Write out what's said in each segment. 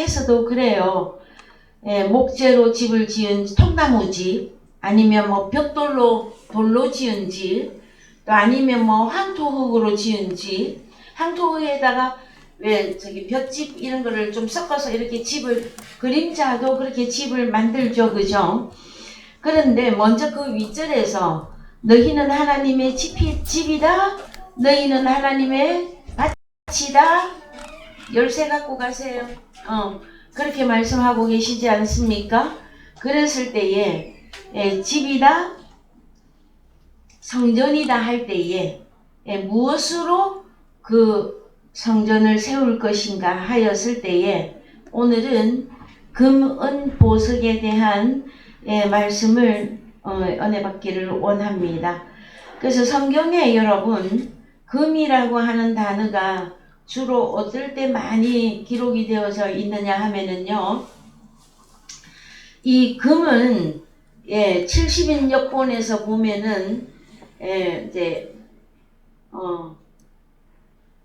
땅에서도 그래요. 예, 목재로 집을 지은 통나무 집, 아니면 뭐 벽돌로 돌로 지은 집, 또 아니면 뭐 황토흙으로 지은 집, 황토흙에다가 왜 저기 볏짚 이런 거를 좀 섞어서 이렇게 집을, 그림자도 그렇게 집을 만들죠, 그죠? 그런데 먼저 그 윗절에서 너희는 하나님의 집이다, 너희는 하나님의 밭이다, 열쇠 갖고 가세요. 그렇게 말씀하고 계시지 않습니까? 그랬을 때에 집이다, 성전이다 할 때에 무엇으로 그 성전을 세울 것인가 하였을 때에 오늘은 금, 은, 보석에 대한 말씀을 은혜 받기를 원합니다. 그래서 성경에 여러분 금이라고 하는 단어가 주로 어떨 때 많이 기록이 되어져 있느냐 하면은요, 이 금은 70인 역본에서 보면은 이제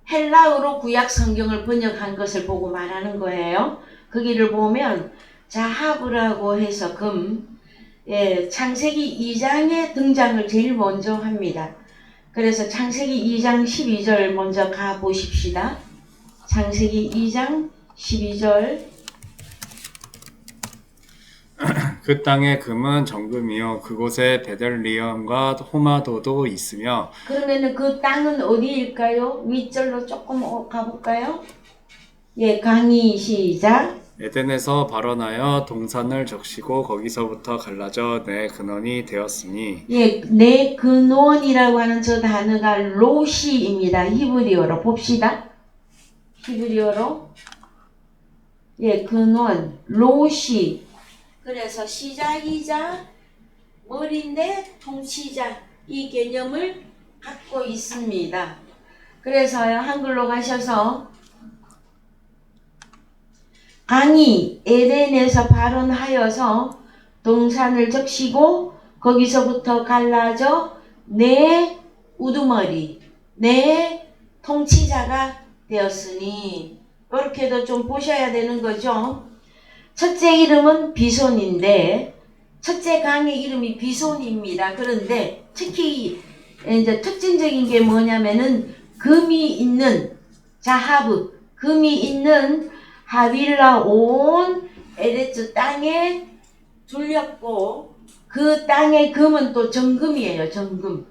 헬라어로 구약 성경을 번역한 것을 보고 말하는 거예요. 거기를 보면 자하브라고 해서 금, 창세기 2장의 등장을 제일 먼저 합니다. 그래서 창세기 2장 12절 먼저 가 보십시다. 창세기 2장 12절. 그 땅의 금은 정금이요 그곳에 베들리엄과 호마도도 있으며. 그러면은 그 땅은 어디일까요? 윗절로 조금 가볼까요? 강의 시작. 에덴에서 발원하여 동산을 적시고 거기서부터 갈라져 내 근원이 되었으니. 내 근원이라고 하는 저 단어가 로시입니다. 히브리어로 봅시다. 히브리어로 근원, 로시. 그래서 시작이자 머리인데 통치자, 이 개념을 갖고 있습니다. 그래서 한글로 가셔서 강이 에덴에서 발원하여서 동산을 적시고 거기서부터 갈라져 내 우두머리, 내 통치자가 되었으니, 이렇게도 좀 보셔야 되는 거죠. 첫째 이름은 비손인데, 첫째 강의 이름이 비손입니다. 그런데 특히 이제 특징적인 게 뭐냐면은 금이 있는 자하브, 금이 있는 하빌라 온 에레츠 땅에 둘렸고, 그 땅의 금은 또 정금이에요. 정금.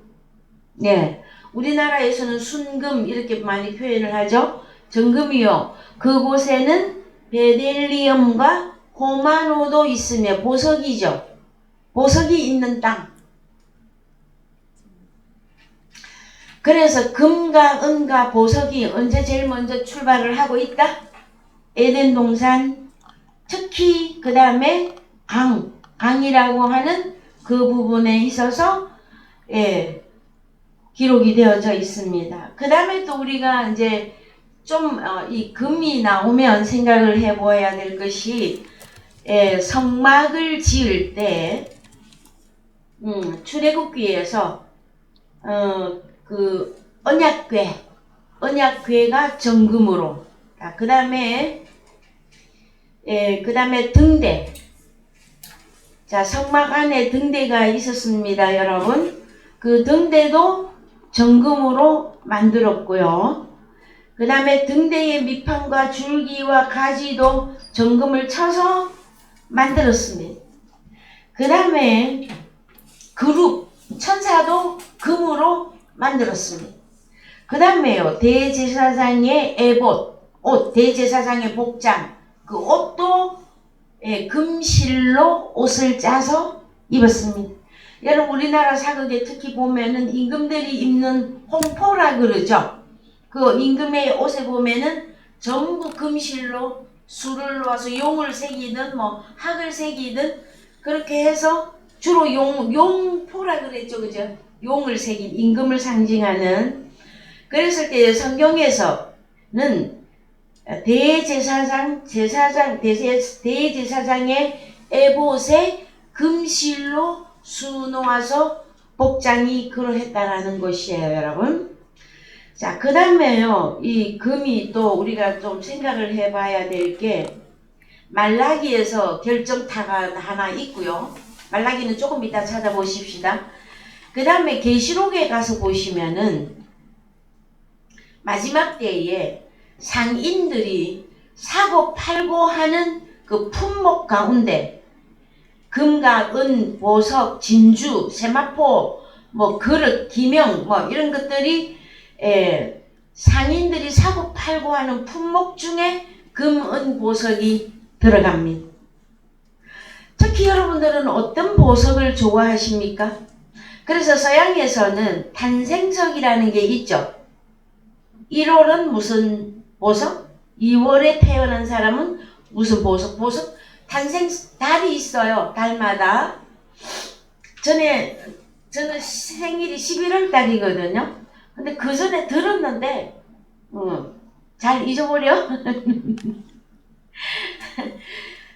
우리나라에서는 순금 이렇게 많이 표현을 하죠. 정금이요. 그곳에는 베델리엄과 호마노도 있으며, 보석이죠. 보석이 있는 땅. 그래서 금과 은과 보석이 언제 제일 먼저 출발을 하고 있다? 에덴 동산, 특히 그 다음에 강이라고 하는 그 부분에 있어서 기록이 되어져 있습니다. 그 다음에 또 우리가 이제 좀 이 금이 나오면 생각을 해보아야 될 것이 성막을 지을 때 출애굽기에서 그 언약궤가 정금으로, 그 다음에 등대. 자, 성막 안에 등대가 있었습니다, 여러분. 그 등대도 정금으로 만들었고요. 그 다음에 등대의 밑판과 줄기와 가지도 정금을 쳐서 만들었습니다. 그 다음에 그룹, 천사도 금으로 만들었습니다. 그 다음에요, 대제사장의 옷, 대제사장의 복장, 그 옷도 금실로 옷을 짜서 입었습니다. 여러분, 우리나라 사극에 특히 보면은 임금들이 입는 홍포라 그러죠. 그 임금의 옷에 보면은 전부 금실로 술을 놓아서 용을 새기든 뭐 학을 새기든 그렇게 해서 주로 용포라 그랬죠, 그죠? 용을 새긴 임금을 상징하는. 그랬을 때 성경에서는 대제사장의 에봇에 금실로 수놓아서 복장이 그러했다라는 것이에요, 여러분. 자, 그 다음에요, 이 금이 또 우리가 좀 생각을 해봐야 될 게, 말라기에서 결정타가 하나 있고요. 말라기는 조금 이따 찾아보십시다. 그 다음에 계시록에 가서 보시면은 마지막 때에 상인들이 사고 팔고 하는 그 품목 가운데 금과 은, 보석, 진주, 세마포, 뭐 그릇, 기명 뭐 이런 것들이 상인들이 사고 팔고 하는 품목 중에 금, 은, 보석이 들어갑니다. 특히 여러분들은 어떤 보석을 좋아하십니까? 그래서 서양에서는 탄생석이라는 게 있죠. 1월은 무슨 보석? 2월에 태어난 사람은 무슨 보석? 보석 탄생 달이 있어요. 달마다. 저는 생일이 11월 달이거든요. 근데 그 전에 들었는데 잘 잊어버려.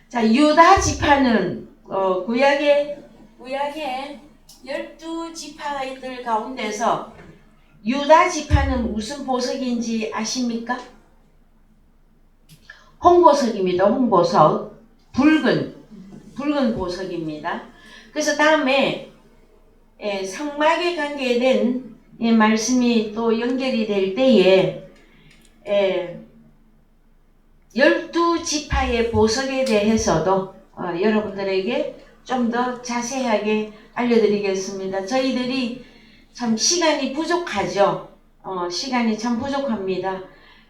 자, 유다 지파는 구약의 12지파들 가운데서 유다 지파는 무슨 보석인지 아십니까? 홍보석입니다. 홍보석. 붉은 보석입니다. 그래서 다음에 성막에 관계된 말씀이 또 연결이 될 때에 12지파의 보석에 대해서도 여러분들에게 좀 더 자세하게 알려드리겠습니다. 저희들이 참 시간이 부족하죠. 시간이 참 부족합니다.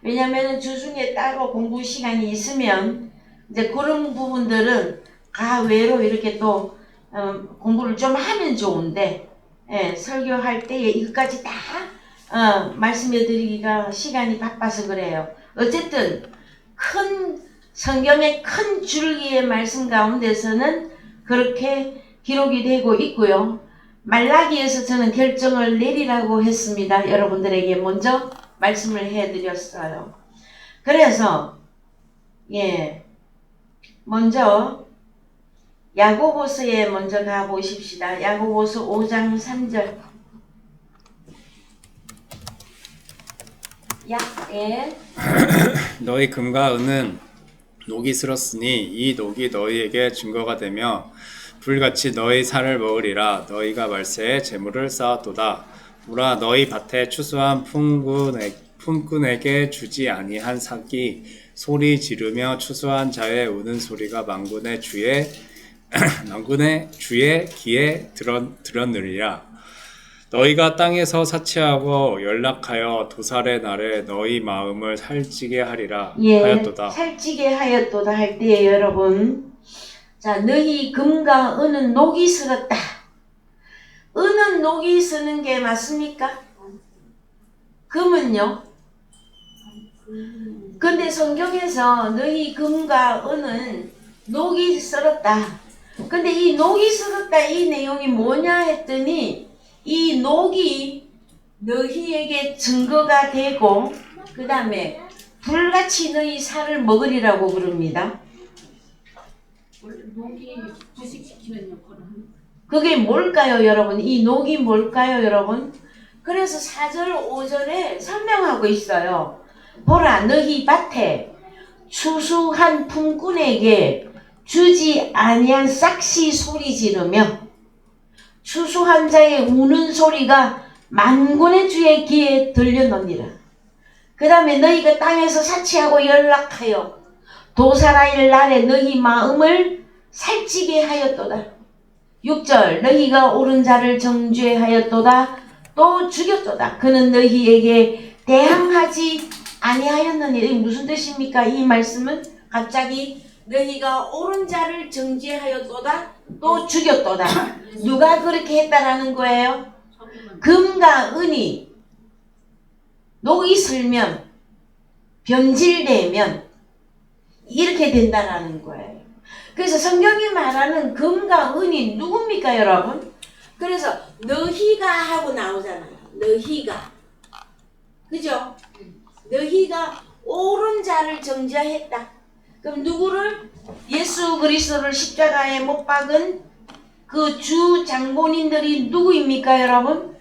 왜냐하면 주중에 따로 공부 시간이 있으면 이제 그런 부분들은 가외로 이렇게 또 공부를 좀 하면 좋은데 설교할 때에 이것까지 다 말씀해 드리기가 시간이 바빠서 그래요. 어쨌든 큰 성경의 큰 줄기의 말씀 가운데서는 그렇게 기록이 되고 있고요. 말라기에서 저는 결정을 내리라고 했습니다. 여러분들에게 먼저 말씀을 해드렸어요. 그래서 먼저 야고보서에 먼저 가보십시다. 야고보서 5장 3절. 너희 금과 은은 녹이 슬었으니 이 녹이 너희에게 증거가 되며 불같이 너희 살을 먹으리라. 너희가 말세에 재물을 쌓았도다. 우라 너희 밭에 추수한 품꾼에게 주지 아니한 삭이 소리 지르며 추수한 자의 우는 소리가 만군의 주의 귀에 들었느니라. 너희가 땅에서 사치하고 연락하여 도살의 날에 너희 마음을 살찌게 하리라 하였도다. 살찌게 하였도다 할 때에 여러분, 자, 너희 금과 은은 녹이 슬었다. 은은 녹이 쓰는 게 맞습니까? 금은요? 근데 성경에서 너희 금과 은은 녹이 썰었다. 근데 이 녹이 썰었다 이 내용이 뭐냐 했더니 이 녹이 너희에게 증거가 되고 그 다음에 불같이 너희 살을 먹으리라고 그럽니다. 녹이 부식시키는 역할을 합니다. 그게 뭘까요 여러분? 이 녹이 뭘까요 여러분? 그래서 4절 5절에 설명하고 있어요. 보라 너희 밭에 추수한 품꾼에게 주지 아니한 싹시 소리 지르며 추수한 자의 우는 소리가 만군의 주의 귀에 들려놓니라. 그 다음에 너희가 땅에서 사치하고 연락하여 도살할 날에 너희 마음을 살찌게 하였도다. 6절 너희가 옳은 자를 정죄하였도다. 또 죽였도다. 그는 너희에게 대항하지 아니하였느니라. 이게 무슨 뜻입니까? 이 말씀은 갑자기 너희가 옳은 자를 정죄하였도다. 또 죽였도다. 누가 그렇게 했다라는 거예요? 금과 은이 녹이 슬면 변질되면 이렇게 된다라는 거예요. 그래서 성경이 말하는 금과 은이 누굽니까 여러분? 그래서 너희가 하고 나오잖아요. 너희가. 그죠? 너희가 옳은 자를 정죄했다. 그럼 누구를? 예수 그리스도를 십자가에 못 박은 그 주 장본인들이 누구입니까 여러분?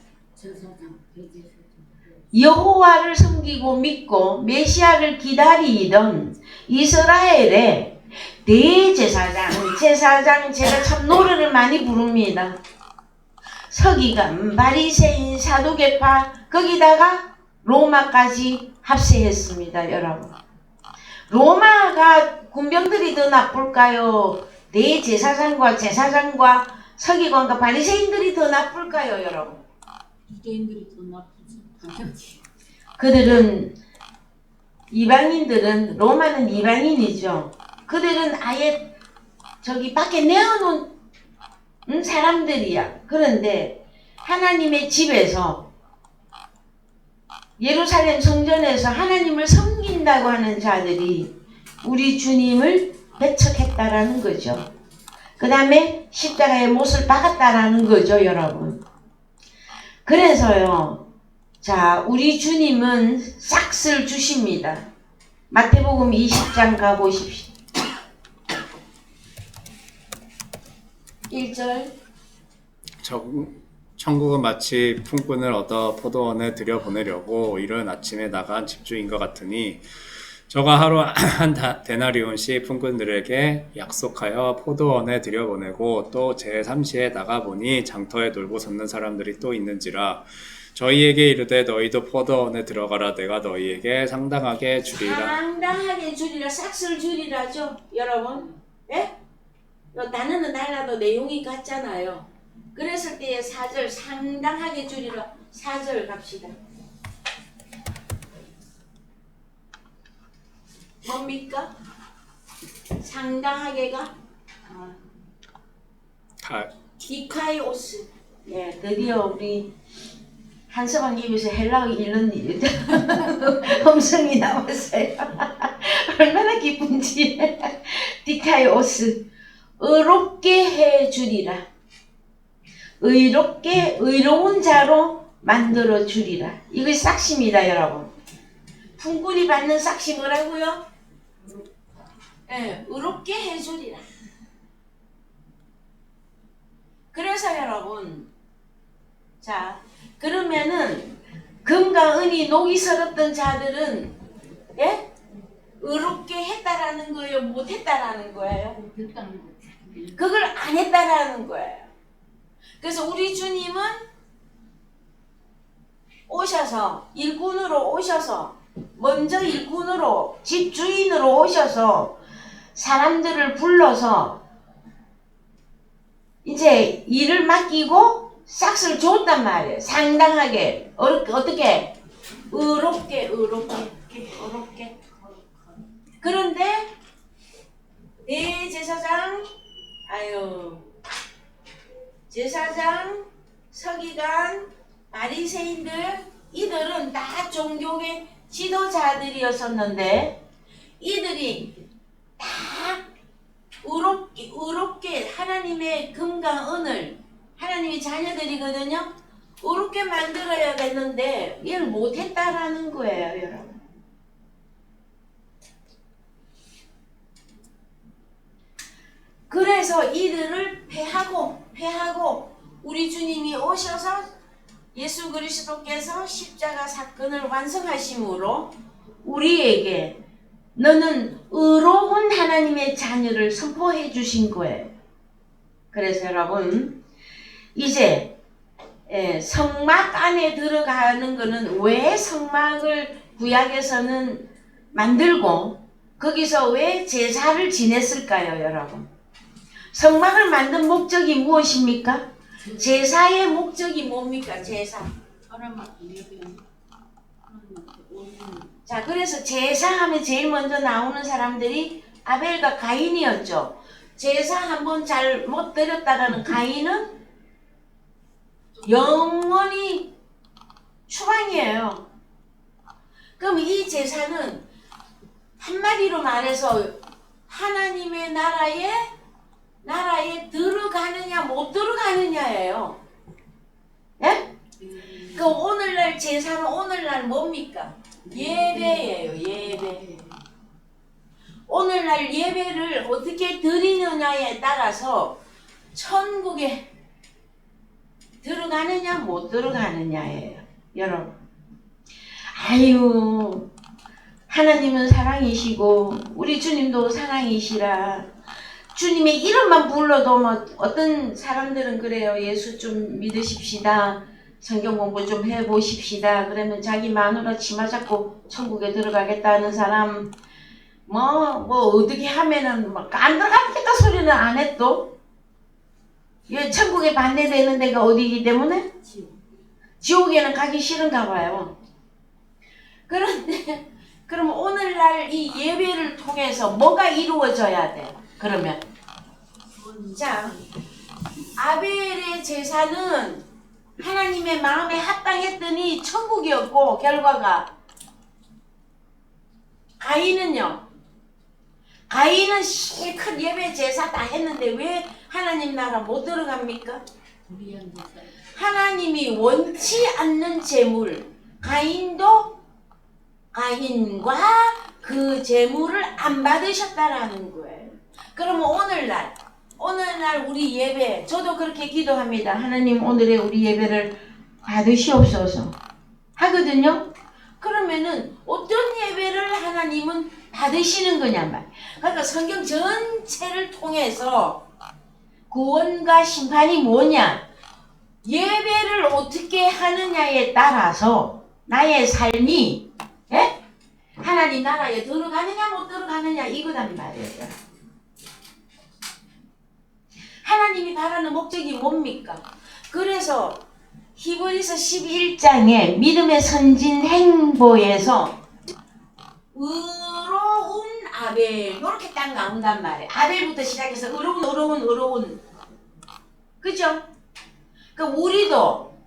여호와를 섬기고 믿고 메시아를 기다리던 이스라엘의 대제사장, 제사장 제가 참 노래를 많이 부릅니다. 서기관, 바리새인, 사두개파 거기다가 로마까지 합세했습니다. 여러분. 로마가 군병들이 더 나쁠까요? 대제사장과 제사장과 서기관과 바리새인들이 더 나쁠까요? 여러분. 유대인들이 더 나쁘지. 당연히. 그들은 이방인들은 로마는 이방인이죠. 그들은 아예 저기 밖에 내어놓은 사람들이야. 그런데 하나님의 집에서 예루살렘 성전에서 하나님을 섬긴다고 하는 자들이 우리 주님을 배척했다라는 거죠. 그 다음에 십자가에 못을 박았다라는 거죠, 여러분. 그래서요, 자, 우리 주님은 싹쓸 주십니다. 마태복음 20장 가보십시오. 1절. 천국은 마치 품꾼을 얻어 포도원에 들여보내려고 이른 아침에 나간 집주인 것 같으니 저가 하루 한 데나리온씩 품꾼들에게 약속하여 포도원에 들여보내고 또 제3시에 나가보니 장터에 놀고 섰는 사람들이 또 있는지라 저희에게 이르되 너희도 포도원에 들어가라 내가 너희에게 상당하게 주리라. 상당하게 주리라, 싹쓸 주리라죠, 여러분. 예? 요 단어는 달라도 내용이 같잖아요. 그랬을 때의 4절 상당하게 주리라. 4절 갑시다. 뭡니까? 상당하게가 디카이오스. 예, 드디어 우리 한서방 입에서 헬라어 읽는 음성이 나왔어요. 얼마나 기쁜지. 디카이오스. 의롭게 해주리라. 의롭게 의로운 자로 만들어 주리라. 이거 싹시입니다, 여러분. 품꾼이 받는 싹시 뭐라고요? 네, 의롭게 해주리라. 그래서 여러분, 자, 그러면은 금과 은이 녹이 설었던 자들은 예? 의롭게 했다라는 거예요? 못했다라는 거예요? 됐다는 거지. 그걸 안 했다라는 거예요. 그래서 우리 주님은 오셔서 일꾼으로 오셔서 먼저 일꾼으로 집주인으로 오셔서 사람들을 불러서 이제 일을 맡기고 싹쓸 줬단 말이에요. 상당하게 어떻게 의롭게. 그런데 대제사장 제사장, 서기관, 바리새인들 이들은 다 종교의 지도자들이었었는데 이들이 다 의롭게 하나님의 금과 은을 하나님의 자녀들이거든요. 의롭게 만들어야 되는데 이를 못했다라는 거예요, 여러분. 그래서 이들을 패하고 우리 주님이 오셔서 예수 그리스도께서 십자가 사건을 완성하심으로 우리에게 너는 의로운 하나님의 자녀를 선포해 주신 거예요. 그래서 여러분 이제 성막 안에 들어가는 거는 왜 성막을 구약에서는 만들고 거기서 왜 제사를 지냈을까요, 여러분? 성막을 만든 목적이 무엇입니까? 제사의 목적이 뭡니까? 제사. 사람한테 예배하는 하나님한테 올리는. 자, 그래서 제사하면 제일 먼저 나오는 사람들이 아벨과 가인이었죠. 제사 한번 잘 못 드렸다라는 가인은 영원히 추방이에요. 그럼 이 제사는 한마디로 말해서 하나님의 나라에 들어가느냐 못 들어가느냐예요. 예? 그 오늘날 제사는 오늘날 뭡니까? 예배예요. 예배. 오늘날 예배를 어떻게 드리느냐에 따라서 천국에 들어가느냐 못 들어가느냐예요. 여러분. 아유, 하나님은 사랑이시고 우리 주님도 사랑이시라 주님의 이름만 불러도 뭐 어떤 사람들은 그래요. 예수 좀 믿으십시다. 성경 공부 좀 해보십시다. 그러면 자기 마누라 치마 잡고 천국에 들어가겠다는 사람 뭐 어떻게 하면은 막 안 들어가겠다 소리는 안 해도 천국에 반대되는 데가 어디이기 때문에 지옥에는 가기 싫은가 봐요. 그런데 그럼 오늘날 이 예배를 통해서 뭐가 이루어져야 돼? 그러면 자, 아벨의 제사는 하나님의 마음에 합당했더니 천국이었고 결과가 가인은 실컷 예배 제사 다 했는데 왜 하나님 나라 못 들어갑니까? 불의한 제사. 하나님이 원치 않는 제물 가인과 그 제물을 안 받으셨다라는 거예요. 그러면 오늘날 우리 예배 저도 그렇게 기도합니다. 하나님 오늘의 우리 예배를 받으시옵소서 하거든요. 그러면은 어떤 예배를 하나님은 받으시는 거냔 말이에요. 그러니까 성경 전체를 통해서 구원과 심판이 뭐냐? 예배를 어떻게 하느냐에 따라서 나의 삶이 하나님 나라에 들어가느냐 못 들어가느냐 이거단 말이에요. 하나님이 바라는 목적이 뭡니까? 그래서 히브리서 11장에 믿음의 선진 행보에서 의로운 아벨 이렇게 딱 나온단 말이에요. 아벨부터 시작해서 의로운 그죠? 그러니까 우리도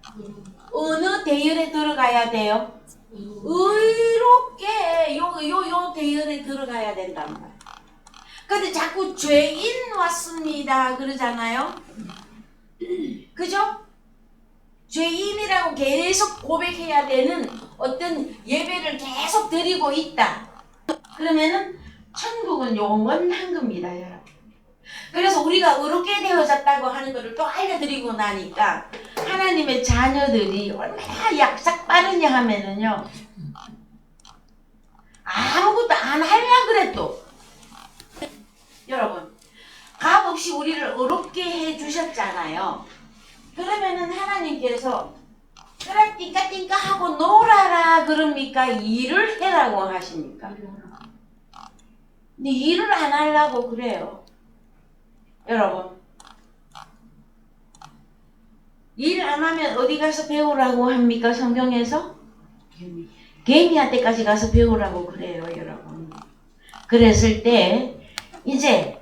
어느 대열에 들어가야 돼요? 의롭게 요 대열에 들어가야 된단 말이에요. 근데 자꾸 죄인 왔습니다 그러잖아요. 그죠? 죄인이라고 계속 고백해야 되는 어떤 예배를 계속 드리고 있다. 그러면은 천국은 영원한 겁니다, 여러분. 그래서 우리가 의롭게 되어졌다고 하는 것을 또 알려드리고 나니까 하나님의 자녀들이 얼마나 약삭 빠르냐 하면은요. 아무것도 안 하려고 그래도 여러분 값없이 우리를 의롭게 해주셨잖아요. 그러면은 하나님께서 그래 띵까띵까 하고 놀아라 그럽니까? 일을 해라고 하십니까? 근데 일을 안 하려고 그래요. 여러분 일 안 하면 어디 가서 배우라고 합니까? 성경에서? 개미한테까지 가서 배우라고 그래요, 여러분. 그랬을 때 이제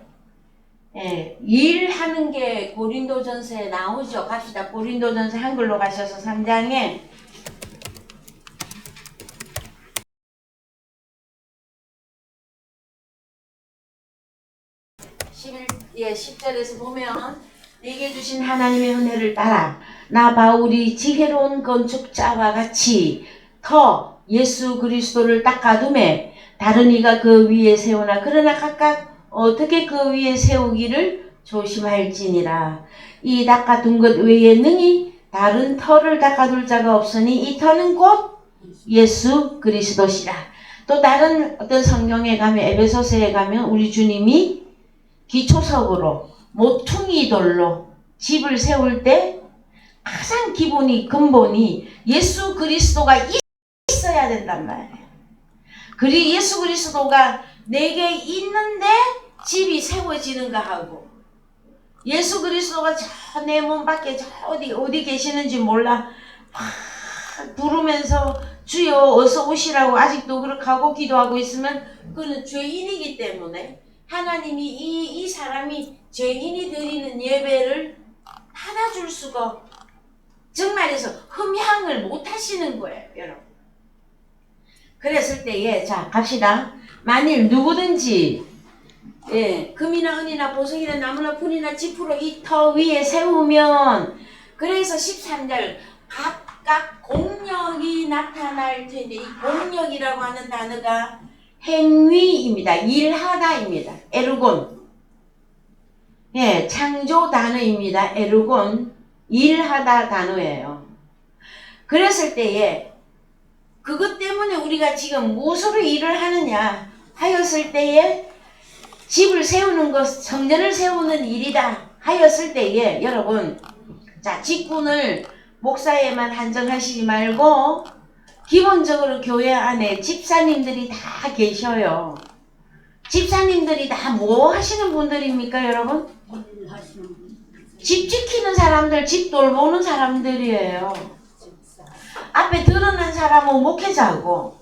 일하는 게 고린도전서에 나오죠. 갑시다. 고린도전서 한글로 가셔서 3장에 10절에서 보면 내게 주신 하나님의 은혜를 따라 나 바울이 지혜로운 건축자와 같이 터 예수 그리스도를 닦아둠에 다른 이가 그 위에 세우나 그러나 각각 어떻게 그 위에 세우기를 조심할지니라. 이 닦아둔 것 외에 능히 다른 터를 닦아둘 자가 없으니 이 터는 곧 예수 그리스도시라. 또 다른 어떤 성경에 가면 에베소서에 가면 우리 주님이 기초석으로 모퉁이 돌로 집을 세울 때 가장 근본이 예수 그리스도가 있어야 된단 말이에요. 그리고 예수 그리스도가 내게 있는데 집이 세워지는가 하고 예수 그리스도가 저 내 몸 밖에 저 어디 계시는지 몰라 부르면서 주여 어서 오시라고 아직도 그렇게 하고 기도하고 있으면 그는 죄인이기 때문에 하나님이 이 사람이 죄인이 드리는 예배를 받아줄 수가 정말해서 흠향을 못 하시는 거예요, 여러분. 그랬을 때에 자 갑시다. 만일 누구든지 금이나 은이나 보석이나 나무나 풀이나 지푸로 이 터 위에 세우면 그래서 13절 각각 공력이 나타날 텐데 이 공력이라고 하는 단어가 행위입니다. 일하다입니다. 에르곤. 창조 단어입니다. 에르곤. 일하다 단어예요. 그랬을 때에 그것 때문에 우리가 지금 무엇으로 일을 하느냐 하였을 때에 집을 세우는 것, 성전을 세우는 일이다 하였을 때에 여러분, 자, 직분을 목사에만 한정하시지 말고 기본적으로 교회 안에 집사님들이 다 계셔요. 집사님들이 다 뭐 하시는 분들입니까, 여러분? 일 하시는 분. 집 지키는 사람들, 집 돌보는 사람들이에요. 앞에 드러난 사람은 목회자고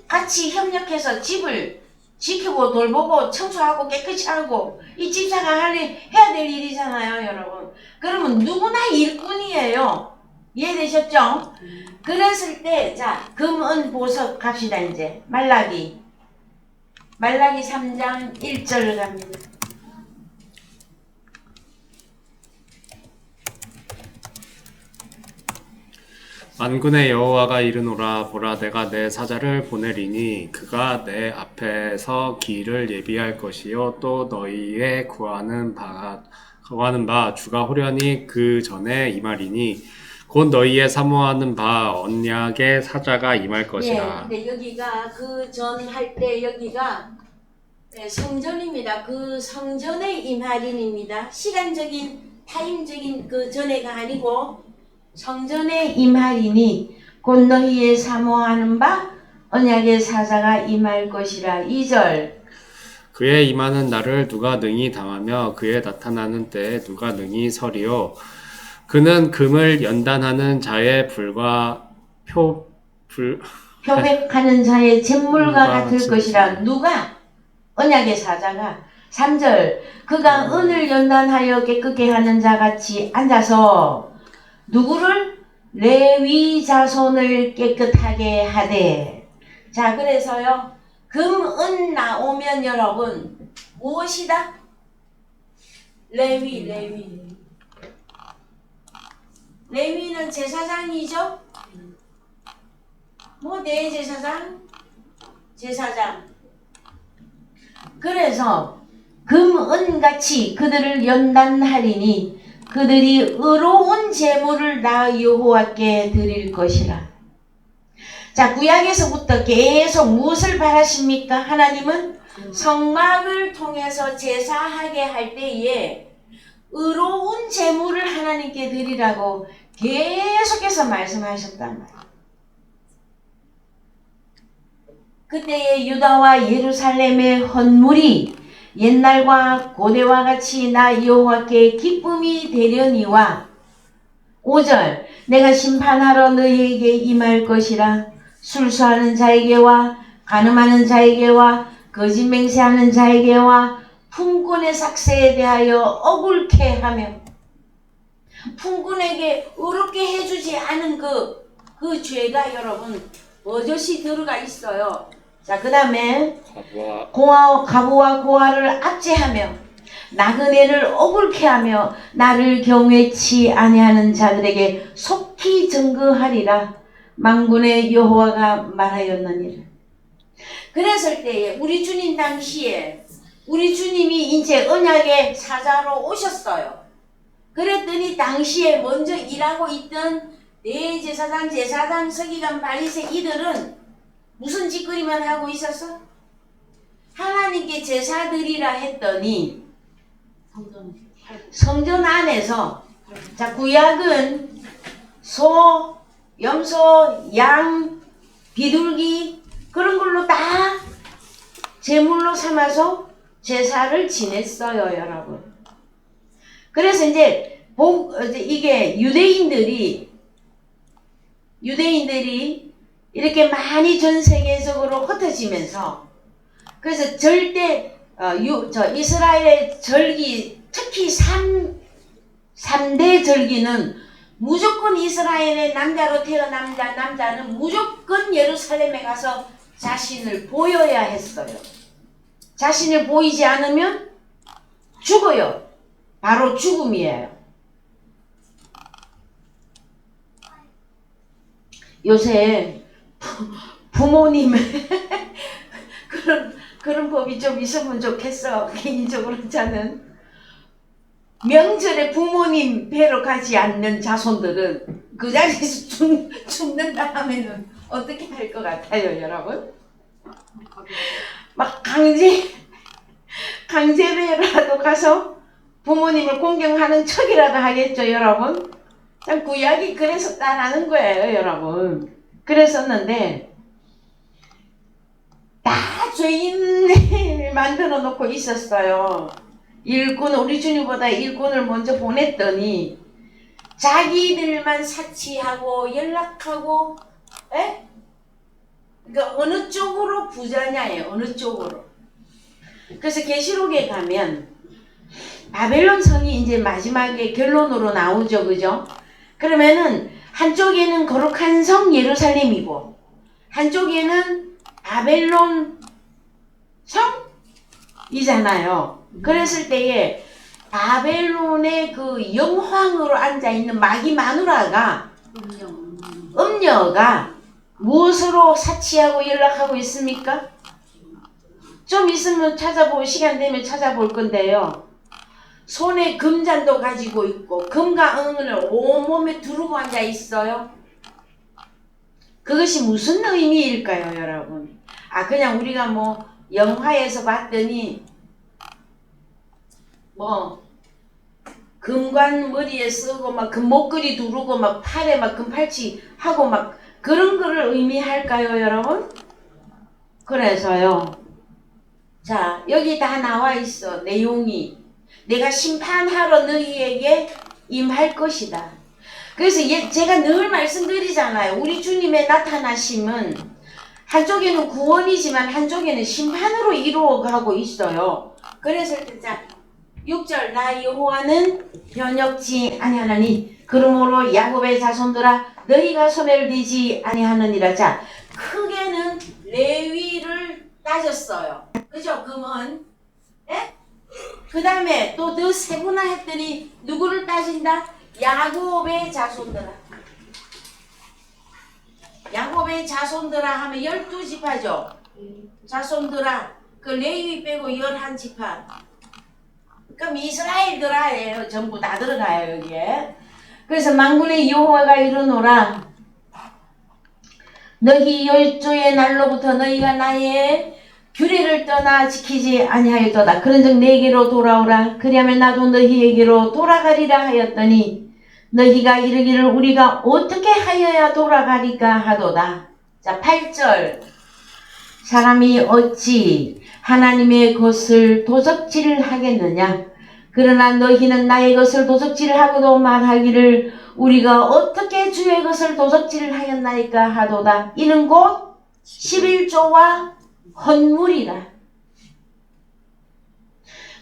같이 협력해서 집을 지키고 돌보고 청소하고 깨끗이 하고 이 집사가 해야 될 일이잖아요, 여러분. 그러면 누구나 일꾼이에요. 이해되셨죠? 그랬을 때, 자, 금, 은, 보석 갑시다, 이제. 말라기 3장 1절 갑니다. 만군의 여호와가 이르노라. 보라, 내가 내 사자를 보내리니 그가 내 앞에서 길을 예비할 것이요 또 너희의 구하는 바 주가 호련히 그 전에 임하리니 곧 너희의 사모하는 바 언약의 사자가 임할 것이라. 근데 여기가 그 전 할 때 여기가 성전입니다. 그 성전의 임할인입니다. 시간적인 타임적인 그 전에가 아니고 성전의 임할이니 곧 너희의 사모하는 바 언약의 사자가 임할 것이라. 2절. 그의 임하는 날을 누가 능히 당하며 그의 나타나는 때에 누가 능히 서리요. 그는 금을 연단하는 자의 표백하는 자의 잿물과 같을 같이 것이라. 누가? 언약의 사자가. 3절. 그가 은을 연단하여 깨끗게 하는 자같이 앉아서 누구를? 레위 자손을 깨끗하게 하되. 자, 그래서요, 금, 은 나오면 여러분 무엇이다? 레위는 제사장이죠? 뭐 대제사장? 제사장. 그래서 금, 은 같이 그들을 연단하리니 그들이 의로운 제물을 나 여호와께 드릴 것이라. 자, 구약에서부터 계속 무엇을 바라십니까? 하나님은 성막을 통해서 제사하게 할 때에 의로운 제물을 하나님께 드리라고 계속해서 말씀하셨단 말이에요. 그때의 유다와 예루살렘의 헌물이 옛날과 고대와 같이 나 여호와께 기쁨이 되려니와 5절. 내가 심판하러 너희에게 임할 것이라. 술수하는 자에게와 간음하는 자에게와 거짓 맹세하는 자에게와 품꾼의 삭세에 대하여 억울케 하며, 품꾼에게 의롭게 해주지 않은 그 죄가 여러분 버젓이 들어가 있어요. 자, 그 다음에 가부와 고아를 압제하며 나그네를 억울케 하며 나를 경외치 아니하는 자들에게 속히 증거하리라. 만군의 여호와가 말하였느니라. 그랬을 때에 우리 주님 당시에 우리 주님이 이제 언약의 사자로 오셨어요. 그랬더니 당시에 먼저 일하고 있던 대제사장, 제사장, 서기관, 바리새 이들은 무슨 짓거리만 하고 있었어? 하나님께 제사드리라 했더니 성전 안에서, 자, 구약은 소, 염소, 양, 비둘기 그런 걸로 다 제물로 삼아서 제사를 지냈어요, 여러분. 그래서 이제 이게 유대인들이 이렇게 많이 전 세계적으로 흩어지면서, 그래서 절대 이스라엘의 절기, 특히 3대 절기는 무조건 이스라엘의 남자로 태어난 남자는 무조건 예루살렘에 가서 자신을 보여야 했어요. 자신을 보이지 않으면 죽어요. 바로 죽음이에요. 요새 부모님 그런 법이 좀 있으면 좋겠어. 개인적으로 저는 명절에 부모님 뵈러 가지 않는 자손들은 그 자리에서 죽는다 하면은 어떻게 할 것 같아요, 여러분? 막 강제 강제로라도 가서 부모님을 공경하는 척이라도 하겠죠, 여러분. 참 구약이 그래서 따라하는 거예요, 여러분. 그랬었는데 다 죄인을 만들어 놓고 있었어요. 일꾼, 우리 주님보다 일꾼을 먼저 보냈더니 자기들만 사치하고 연락하고, 에? 그러니까 어느 쪽으로 부자냐예요, 어느 쪽으로. 그래서 계시록에 가면 바벨론 성이 이제 마지막에 결론으로 나오죠, 그죠? 그러면은 한쪽에는 거룩한 성 예루살렘이고 한쪽에는 바벨론 성이잖아요. 그랬을 때에 바벨론의 그 영황으로 앉아있는 마귀 마누라가 음녀가 무엇으로 사치하고 연락하고 있습니까? 좀 있으면 찾아볼 시간 되면 찾아볼 건데요. 손에 금잔도 가지고 있고 금과 은을 온몸에 두르고 앉아 있어요. 그것이 무슨 의미일까요, 여러분? 아, 그냥 우리가 뭐 영화에서 봤더니 뭐 금관 머리에 쓰고 막 금목걸이 두르고 막 팔에 막 금팔찌 하고 막 그런 거를 의미할까요, 여러분? 그래서요. 자, 여기 다 나와 있어, 내용이. 내가 심판하러 너희에게 임할 것이다. 그래서 제가 늘 말씀드리잖아요. 우리 주님의 나타나심은 한쪽에는 구원이지만 한쪽에는 심판으로 이루어가고 있어요. 그래서 자, 6절 나 여호와는 변혁지 아니하나니 그러므로 야곱의 자손들아 너희가 소멸되지 아니하느니라. 자, 크게는 레위를 따졌어요. 그죠? 금은. 예? 그 다음에 또 더 세분화했더니 누구를 따진다? 야곱의 자손들아. 야곱의 자손들아 하면 12지파죠. 자손들아. 그 레위 빼고 11지파. 그럼 이스라엘들아예요. 전부 다 들어가요, 여기에. 그래서 만군의 여호와가 이르노라. 너희 열조의 날로부터 너희가 나의 규례를 떠나 지키지 아니하였도다. 그런즉 내게로 돌아오라. 그리하면 나도 너희에게로 돌아가리라 하였더니 너희가 이르기를 우리가 어떻게 하여야 돌아가리까 하도다. 자, 8절 사람이 어찌 하나님의 것을 도적질을 하겠느냐. 그러나 너희는 나의 것을 도적질을 하고도 말하기를 우리가 어떻게 주의 것을 도적질을 하였나이까 하도다. 이는 곧 11조와 헌물이라.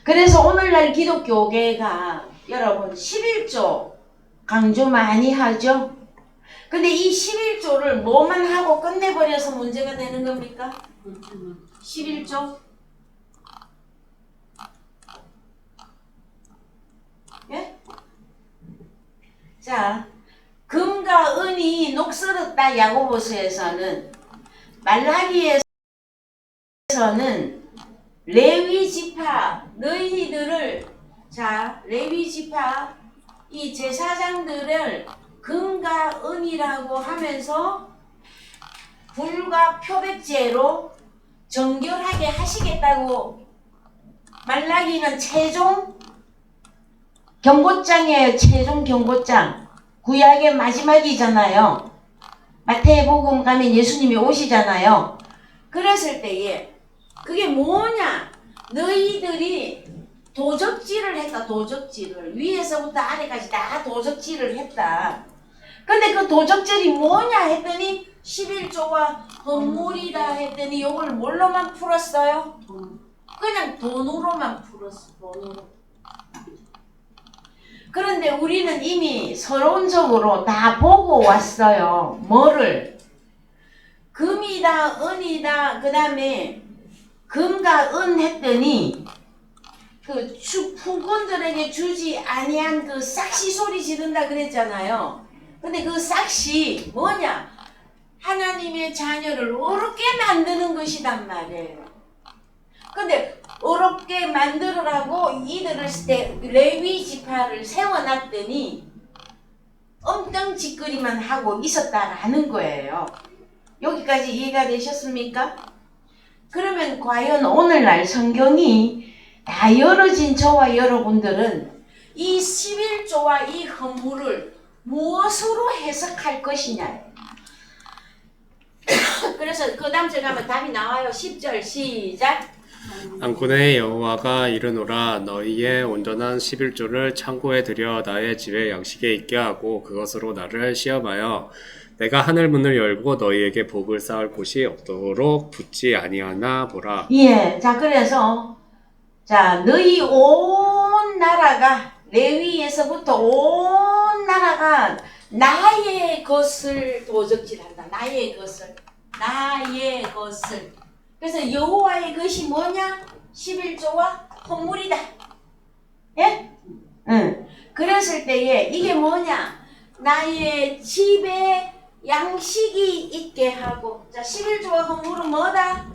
그래서 오늘날 기독교계가 여러분 11조 강조 많이 하죠. 근데 이 11조를 뭐만 하고 끝내버려서 문제가 되는 겁니까? 11조? 예? 자, 금과 은이 녹슬었다 야고보서에서는, 말라기에서는 레위 지파 너희들을, 자, 레위 지파 이 제사장들을 금과 은이라고 하면서 불과 표백제로 정결하게 하시겠다고. 말라기는 최종 경고장이에요. 최종 경고장. 구약의 마지막이잖아요. 마태복음 가면 예수님이 오시잖아요. 그랬을 때에 그게 뭐냐? 너희들이 도적질을 했다. 도적질을 위에서부터 아래까지 다 도적질을 했다. 근데 그 도적질이 뭐냐 했더니 11조가 헌물이다 했더니 요걸 뭘로만 풀었어요? 그냥 돈으로만 풀었어. 돈으로. 그런데 우리는 이미 서론적으로 다 보고 왔어요. 뭐를? 금이다, 은이다, 그 다음에 금과 은 했더니 그 후군들에게 주지 아니한 그 싹시 소리 지른다 그랬잖아요. 근데 그 싹시 뭐냐? 하나님의 자녀를 어렵게 만드는 것이단 말이에요. 근데 어렵게 만들으라고 이들을 레위 지파를 세워놨더니 엉뚱 짓거리만 하고 있었다라는 거예요. 여기까지 이해가 되셨습니까? 그러면 과연 오늘날 성경이 다 열어진 저와 여러분들은 이 11조와 이 헌물을 무엇으로 해석할 것이냐. 그래서 그 다음 절 가면 답이 나와요. 10절 시작. 안군의 여호와가 이르노라 너희의 온전한 11조를 창고에 들여 나의 집에 양식에 있게 하고 그것으로 나를 시험하여 내가 하늘 문을 열고 너희에게 복을 쌓을 곳이 없도록 붙지 아니하나 보라. 예, 자 그래서 자 너희 온 나라가 레위에서부터 온 나라가 나의 것을 도적질한다. 나의 것을. 그래서 여호와의 것이 뭐냐? 11조와 헌물이다. 예? 응. 그랬을 때에 이게 뭐냐? 나의 집에 양식이 있게 하고. 자, 11조와 헌물은 뭐다?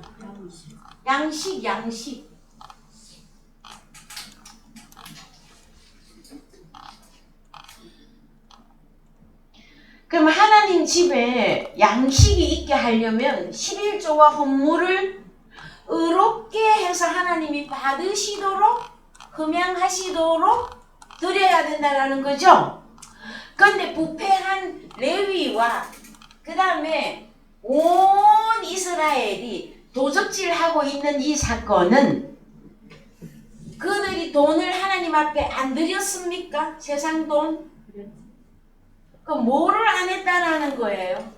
양식. 그럼 하나님 집에 양식이 있게 하려면 11조와 헌물을 의롭게 해서 하나님이 받으시도록 흠양하시도록 드려야 된다는 거죠. 그런데 부패한 레위와 그 다음에 온 이스라엘이 도적질하고 있는 이 사건은 그들이 돈을 하나님 앞에 안 드렸습니까? 세상 돈? 그럼 뭐를 안 했다라는 거예요?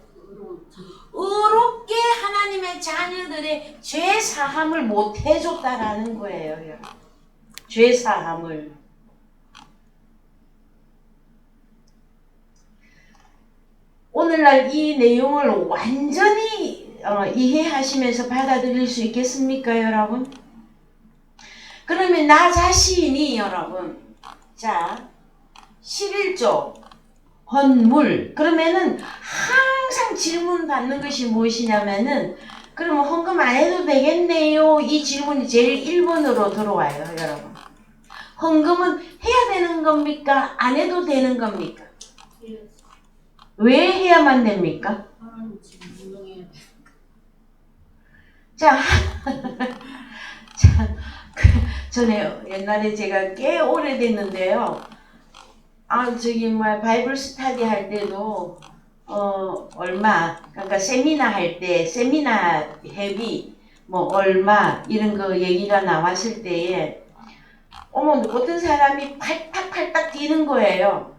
의롭게 하나님의 자녀들의 죄 사함을 못 해줬다라는 거예요. 죄 사함을. 오늘날 이 내용을 완전히 이해하시면서 받아들일 수 있겠습니까, 여러분? 그러면 나 자신이 여러분, 자 11조 헌물. 그러면은 항상 질문 받는 것이 무엇이냐면은 그러면 헌금 안 해도 되겠네요. 이 질문이 제일 1번으로 들어와요, 여러분. 헌금은 해야 되는 겁니까? 안 해도 되는 겁니까? 왜 해야만 됩니까? 자, 전에 옛날에 제가 꽤 오래됐는데요. 바이블 스터디 할 때도, 그러니까 세미나 할 때, 세미나 회비, 얼마, 이런 거 얘기가 나왔을 때에, 어떤 사람이 팔딱팔딱 뛰는 거예요.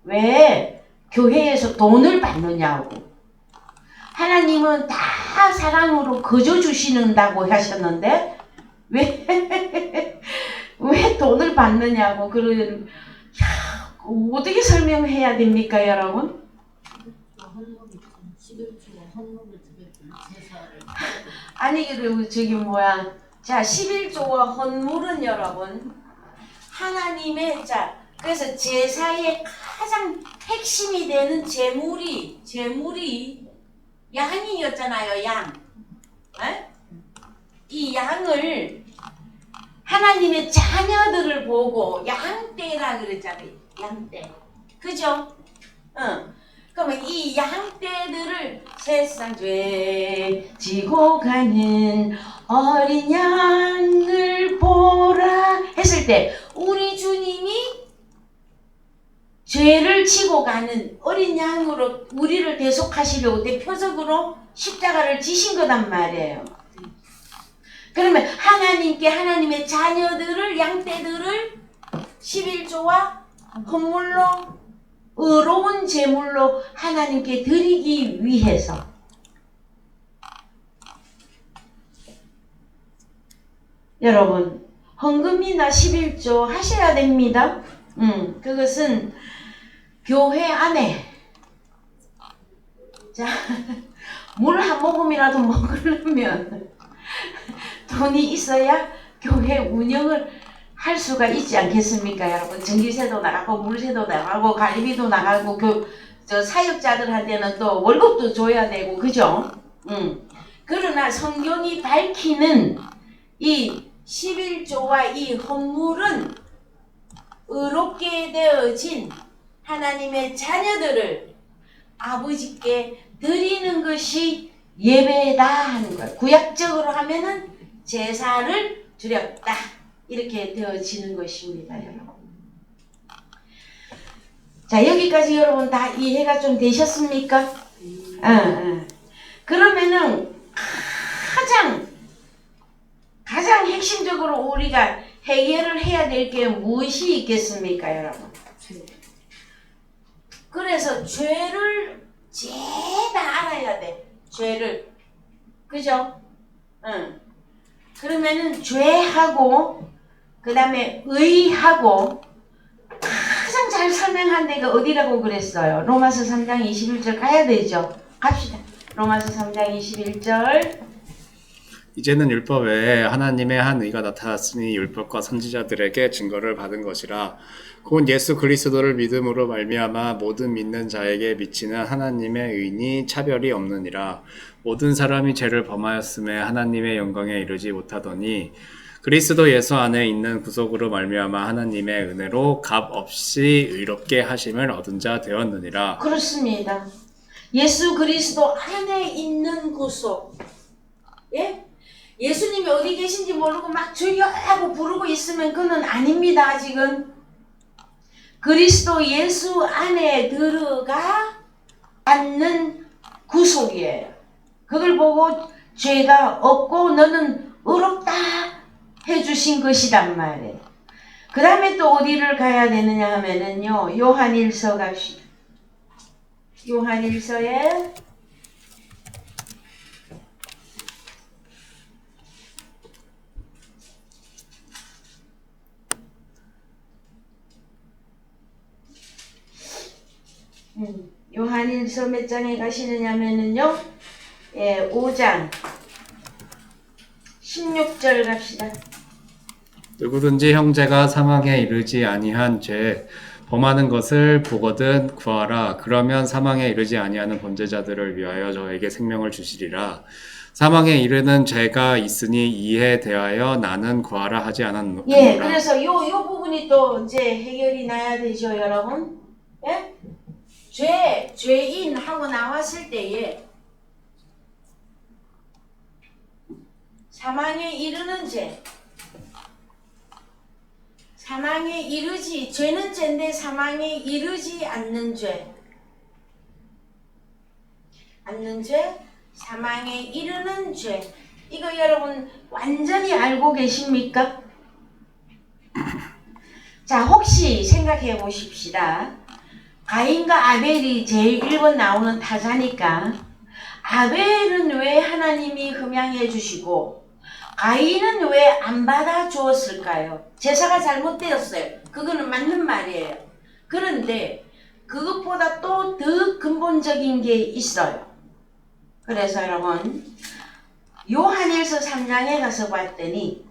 왜? 교회에서 돈을 받느냐고. 하나님은 다 사랑으로 거저 주시는다고 하셨는데, 왜 돈을 받느냐고. 어떻게 설명해야 됩니까, 여러분? 아니, 자, 11조와 헌물은 여러분, 하나님의, 그래서 제사의 가장 핵심이 되는 제물이 양이었잖아요, 양. 에? 이 양을 하나님의 자녀들을 보고 양떼라 그랬잖아요. 양떼. 그죠? 그러면 이 양떼들을 세상 죄 지고 가는 어린 양을 보라 했을 때 우리 주님이 죄를 지고 가는 어린 양으로 우리를 대속하시려고 대표적으로 십자가를 지신 거단 말이에요. 그러면 하나님께 하나님의 자녀들을 양떼들을 11조와 헌물로 의로운 제물로 하나님께 드리기 위해서 여러분 헌금이나 11조 하셔야 됩니다. 그것은 교회 안에 자 물 한 모금이라도 먹으려면 돈이 있어야 교회 운영을 할 수가 있지 않겠습니까, 여러분? 전기세도 나가고 물세도 나가고 관리비도 나가고 사역자들한테는 또 월급도 줘야 되고 그죠? 그러나 성경이 밝히는 이 11조와 이 헌물은 의롭게 되어진 하나님의 자녀들을 아버지께 드리는 것이 예배다 하는 거예요. 구약적으로 하면은 제사를 드렸다. 이렇게 되어지는 것입니다, 여러분. 자, 여기까지 여러분 다 이해가 좀 되셨습니까? 그러면은 가장 핵심적으로 우리가 해결을 해야 될 게 무엇이 있겠습니까, 여러분? 그래서 죄를 죄다 알아야 돼. 죄를. 그죠? 그러면은 죄하고 그 다음에 의하고 가장 잘 설명한 데가 어디라고 그랬어요? 로마서 3장 21절 가야 되죠? 갑시다. 로마서 3장 21절. 이제는 율법 외에 하나님의 한 의가 나타났으니 율법과 선지자들에게 증거를 받은 것이라. 곧 예수 그리스도를 믿음으로 말미암아 모든 믿는 자에게 미치는 하나님의 의니 차별이 없느니라. 모든 사람이 죄를 범하였음에 하나님의 영광에 이르지 못하더니 그리스도 예수 안에 있는 구속으로 말미암아 하나님의 은혜로 값 없이 의롭게 하심을 얻은 자 되었느니라. 그렇습니다. 예수 그리스도 안에 있는 구속. 예? 예수님이 어디 계신지 모르고 막 주여 하고 부르고 있으면 그는 아닙니다. 아직은. 그리스도 예수 안에 들어가 앉는 구속이에요. 그걸 보고 죄가 없고 너는 의롭다 해주신 것이란 말이에요. 그 다음에 또 어디를 가야 되느냐 하면은요, 요한일서 갑시다. 요한일서에 요한일서 몇 장에 가시느냐면은요, 5장 16절 갑시다. 누구든지 형제가 사망에 이르지 아니한 죄 범하는 것을 보거든 구하라. 그러면 사망에 이르지 아니하는 범죄자들을 위하여 저에게 생명을 주시리라. 사망에 이르는 죄가 있으니 이에 대하여 나는 구하라 하지 않았노라. 예, 그래서 요 부분이 또 이제 해결이 나야 되죠, 여러분. 예? 죄인 하고 나왔을 때에 사망에 이르는 죄, 사망에 이르지, 죄는 죄인데 사망에 이르지 않는 죄, 사망에 이르는 죄. 이거 여러분 완전히 알고 계십니까? 자, 혹시 생각해 보십시다. 가인과 아벨이 제일 1번 나오는 타자니까 아벨은 왜 하나님이 흠양해 주시고 가인은 왜 안 받아 주었을까요? 제사가 잘못되었어요. 그거는 맞는 말이에요. 그런데 그것보다 또 더 근본적인 게 있어요. 그래서 여러분 요한일서 3장에 가서 봤더니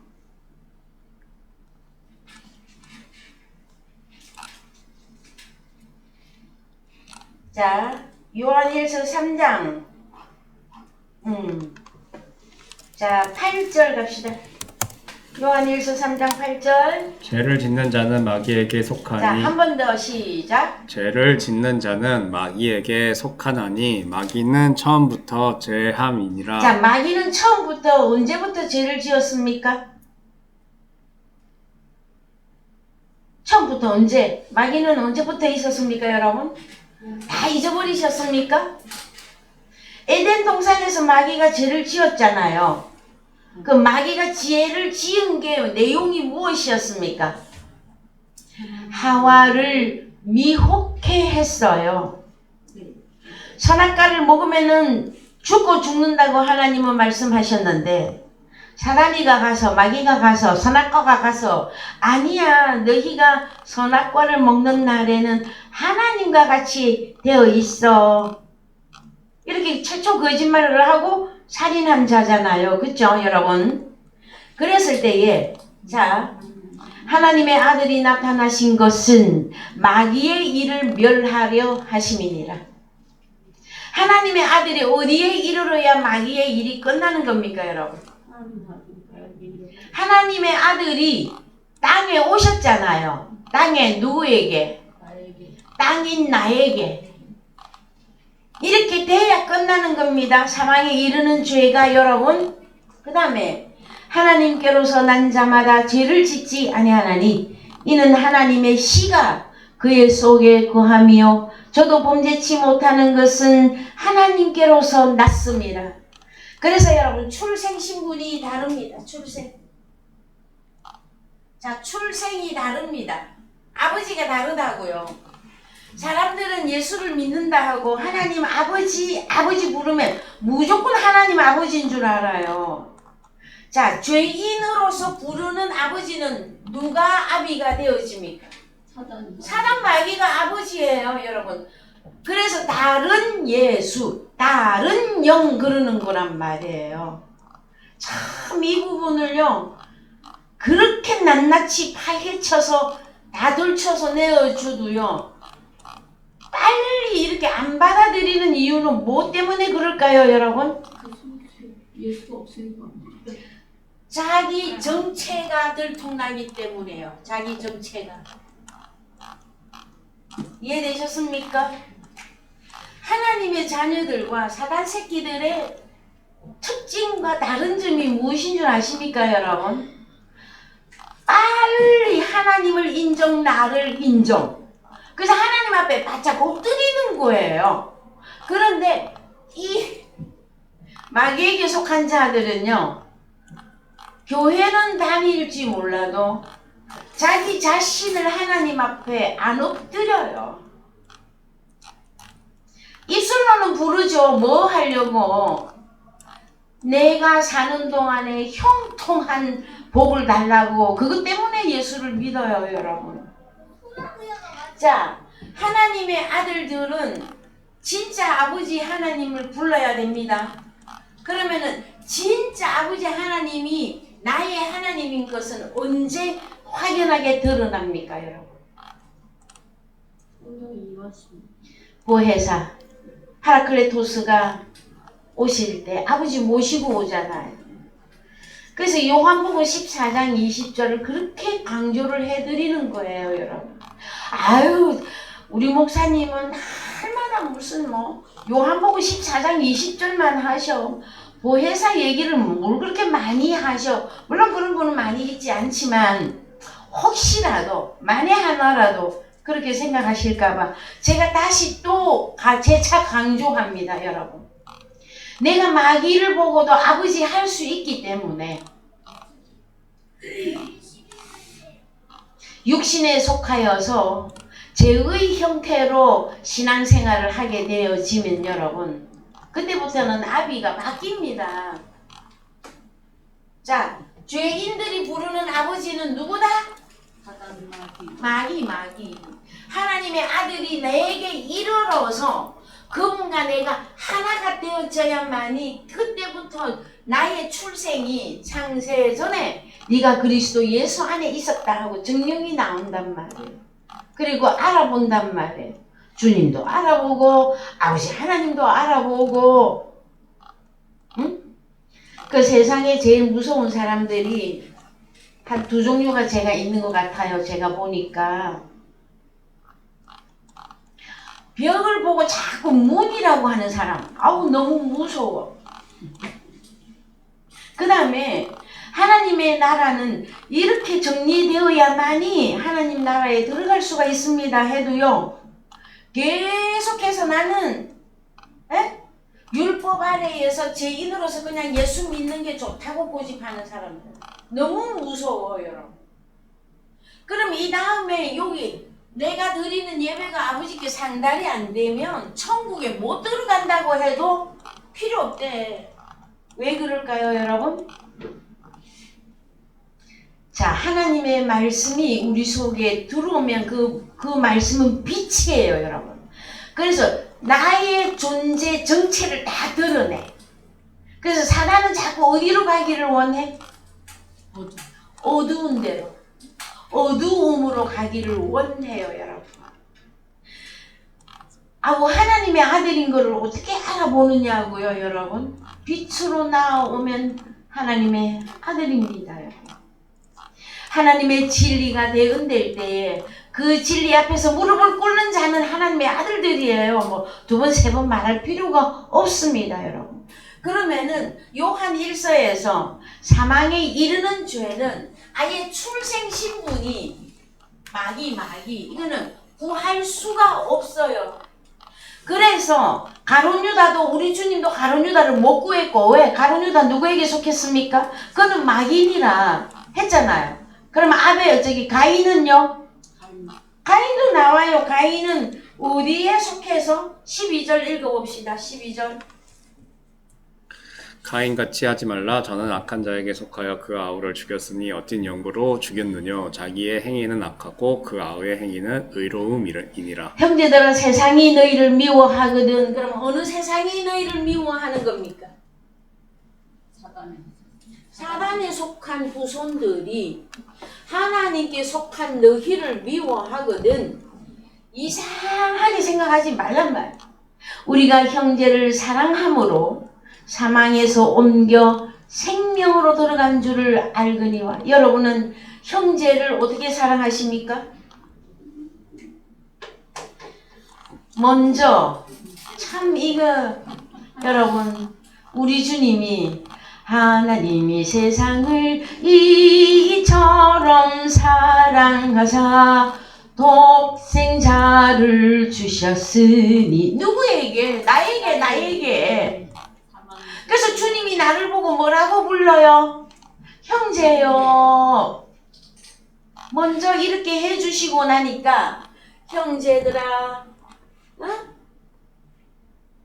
자, 요한일서 3장 자, 8절 갑시다. 요한일서 3장 8절. 죄를 짓는 자는 마귀에게 속하니. 자, 한 번 더 시작. 죄를 짓는 자는 마귀에게 속하나니 마귀는 처음부터 죄함이니라. 자, 마귀는 처음부터 언제부터 죄를 지었습니까? 처음부터 언제? 마귀는 언제부터 있었습니까, 여러분? 다 잊어버리셨습니까? 에덴 동산에서 마귀가 죄를 지었잖아요. 그 마귀가 죄를 지은 게 내용이 무엇이었습니까? 하와를 미혹해 했어요. 선악과를 먹으면은 죽고 죽는다고 하나님은 말씀하셨는데 마귀가 가서 선악과가 가서 아니야, 너희가 선악과를 먹는 날에는 하나님과 같이 되어 있어. 이렇게 최초 거짓말을 하고 살인한 자잖아요. 그쵸, 여러분? 그랬을 때에 자, 하나님의 아들이 나타나신 것은 마귀의 일을 멸하려 하심이니라. 하나님의 아들이 어디에 이르러야 마귀의 일이 끝나는 겁니까, 여러분? 하나님의 아들이 땅에 오셨잖아요. 땅에 누구에게? 땅인 나에게. 이렇게 돼야 끝나는 겁니다. 사망에 이르는 죄가, 여러분. 그 다음에 하나님께로서 난 자마다 죄를 짓지 아니하나니 이는 하나님의 씨가 그의 속에 거함이요 저도 범죄치 못하는 것은 하나님께로서 났습니다. 그래서 여러분 출생 신분이 다릅니다. 출생이 다릅니다. 아버지가 다르다고요. 사람들은 예수를 믿는다 하고 하나님 아버지 부르면 무조건 하나님 아버지인 줄 알아요. 자, 죄인으로서 부르는 아버지는 누가 아비가 되어집니까? 사단 마귀가 아버지예요, 여러분. 그래서 다른 예수, 다른 영 그러는 거란 말이에요. 참 이 부분을요, 그렇게 낱낱이 파헤쳐서 다돌쳐서 내어줘도요, 빨리 이렇게 안 받아들이는 이유는 뭐 때문에 그럴까요, 여러분? 예수 없으니까. 자기 정체가 들통나기 때문에요. 자기 정체가. 이해되셨습니까? 하나님의 자녀들과 사단 새끼들의 특징과 다른 점이 무엇인 줄 아십니까, 여러분? 빨리 하나님을 인정, 나를 인정. 그래서 하나님 앞에 바짝 엎드리는 거예요. 그런데 이 마귀에게 속한 자들은요, 교회는 다닐지 몰라도 자기 자신을 하나님 앞에 안 엎드려요. 입술로는 부르죠. 뭐 하려고? 내가 사는 동안에 형통한 복을 달라고. 그것 때문에 예수를 믿어요, 여러분. 자, 하나님의 아들들은 진짜 아버지 하나님을 불러야 됩니다. 그러면은 진짜 아버지 하나님이 나의 하나님인 것은 언제 확연하게 드러납니까, 여러분? 보혜사 파라클레토스가 오실 때 아버지 모시고 오잖아요. 그래서 요한복음 14장 20절을 그렇게 강조를 해드리는 거예요, 여러분. 아유, 우리 목사님은 날마다 무슨 요한복음 14장 20절만 하셔. 보혜사 얘기를 뭘 그렇게 많이 하셔. 물론 그런 거는 많이 있지 않지만 혹시라도 만에 하나라도 그렇게 생각하실까봐 제가 다시 또 재차 강조합니다, 여러분. 내가 마귀를 보고도 아버지 할 수 있기 때문에 육신에 속하여서 죄의 형태로 신앙생활을 하게 되어지면 여러분, 그때부터는 아비가 바뀝니다. 자, 죄인들이 부르는 아버지는 누구다? 마귀. 하나님의 아들이 내게 이르러서 그분과 내가 하나가 되어져야만이 그때부터 나의 출생이 창세 전에 네가 그리스도 예수 안에 있었다 하고 증명이 나온단 말이에요. 그리고 알아본단 말이에요. 주님도 알아보고 아버지 하나님도 알아보고. 응? 그 세상에 제일 무서운 사람들이 한 두 종류가 제가 있는 것 같아요. 제가 보니까 벽을 보고 자꾸 문이라고 하는 사람, 아우 너무 무서워. 그 다음에 하나님의 나라는 이렇게 정리되어야만이 하나님 나라에 들어갈 수가 있습니다 해도요, 계속해서 나는 율법 아래에서 죄인으로서 그냥 예수 믿는 게 좋다고 고집하는 사람들 너무 무서워요, 여러분. 그럼 이 다음에 여기 내가 드리는 예배가 아버지께 상달이 안 되면 천국에 못 들어간다고 해도 필요 없대. 왜 그럴까요, 여러분? 자, 하나님의 말씀이 우리 속에 들어오면 그 말씀은 빛이에요, 여러분. 그래서 나의 존재 정체를 다 드러내. 그래서 사단은 자꾸 어디로 가기를 원해? 어두운 데로. 어두움으로 가기를 원해요, 여러분. 하나님의 아들인 것을 어떻게 알아보느냐고요, 여러분? 빛으로 나오면 하나님의 아들입니다, 여러분. 하나님의 진리가 대언될 때에 그 진리 앞에서 무릎을 꿇는 자는 하나님의 아들들이에요. 두 번, 세 번 말할 필요가 없습니다, 여러분. 그러면은 요한 1서에서 사망에 이르는 죄는 아예 출생 신분이 마귀 이거는 구할 수가 없어요. 그래서 가룟 유다도 우리 주님도 가룟 유다를 못 구했고 왜? 가룟 유다 누구에게 속했습니까? 그는 마귀니라 했잖아요. 그럼 저기 가인은요? 가인도 나와요. 가인은 어디에 속해서? 12절 읽어봅시다. 12절. 가인같이 하지 말라. 저는 악한 자에게 속하여 그 아우를 죽였으니 어떤 연고로 죽였느뇨. 자기의 행위는 악하고 그 아우의 행위는 의로움이니라. 형제들아, 세상이 너희를 미워하거든. 그럼 어느 세상이 너희를 미워하는 겁니까? 사단에 속한 후손들이 하나님께 속한 너희를 미워하거든. 이상하게 생각하지 말란 말. 우리가 형제를 사랑함으로 사망에서 옮겨 생명으로 들어간 줄을 알거니와. 여러분은 형제를 어떻게 사랑하십니까? 먼저 참 여러분, 우리 주님이 하나님이 세상을 이처럼 사랑하사 독생자를 주셨으니. 누구에게? 나에게. 그래서 주님이 나를 보고 뭐라고 불러요? 형제요. 먼저 이렇게 해주시고 나니까 형제들아,